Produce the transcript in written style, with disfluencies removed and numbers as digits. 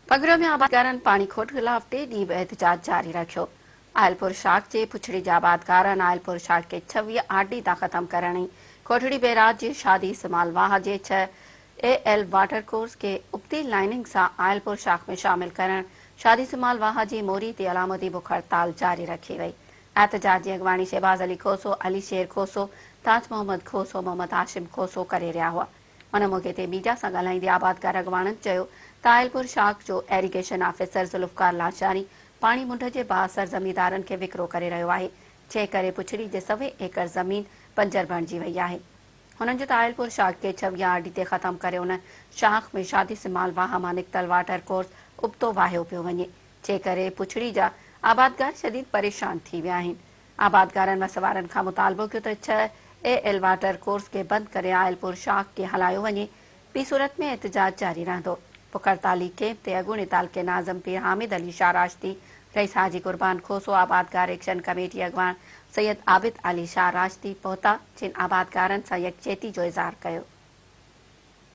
पगरो में आबादकारन पानी खोट खिलाफ टे ॾींहं बि एहतजाज जारी रखियो। आयलपुर शाख जे पुछड़ी जा आबादकारन आयलपुर शाख के 26 आरडी था ख़त्म करण ऐं कोठड़ी बैराज जे शादी समाल वाह जे 6 एएल वाटर कोर्स के उबती लाइनिंग सां आयलपुर शाख में शामिल करण शादी समाल वाह जी मोरी ते अलामती बुख हड़ताल जारी रखी वई। एहतजाज जी अॻवानी शहबाज अली खोसो, अली शेर खोसो, ताज मोहम्मद खोसो, मोहम्मद हाशिम खोसो करे रहिया हुआ। हुन मौक़े ते मीडिया सां ॻाल्हाईंदे आबादकार अॻवाननि चयो त आयलपुर शाख जो एरीगेशन ऑफिसर ज़ुल्फ़कार लाशानी पाणी मुंड जे बाअसर ज़मींदारनि खे विकिरो करे रहियो आहे, जंहिं करे पुछड़ी जे 100 एकड़ ज़मीन बंजर बणिजी वई आहे। हुननि जो त आयलपुर शाख के 26 आरडी ते ख़त्म करे हुन शाख में शादी सिमाल वाह मां निकितल वाटर कोर्स उबतो वाहियो पियो वञे, जंहिं करे पुछड़ी जा आबादकार शदीद परेशान थी विया आहिनि। आबादकारनि मसवारनि खां मुतालबो कयो त 6 एएल वाटर कोर्स खे बंदि करे आयलपुर शाख खे हलायो वञे, ॿी सूरत में एहतजाज जारी रहंदो। बुख हड़ताली कैंप ते अॻूणे तालके नाज़िम पीर हामिद अली शाह राशदी, रईस हाजी कुर्बान खोसो, आबादकार एक्शन कमेटी अॻवान सैयद आबिद अली शाह राशदी पहुता, जिन आबादकारनि सां यकचेती जो इज़हार कयो।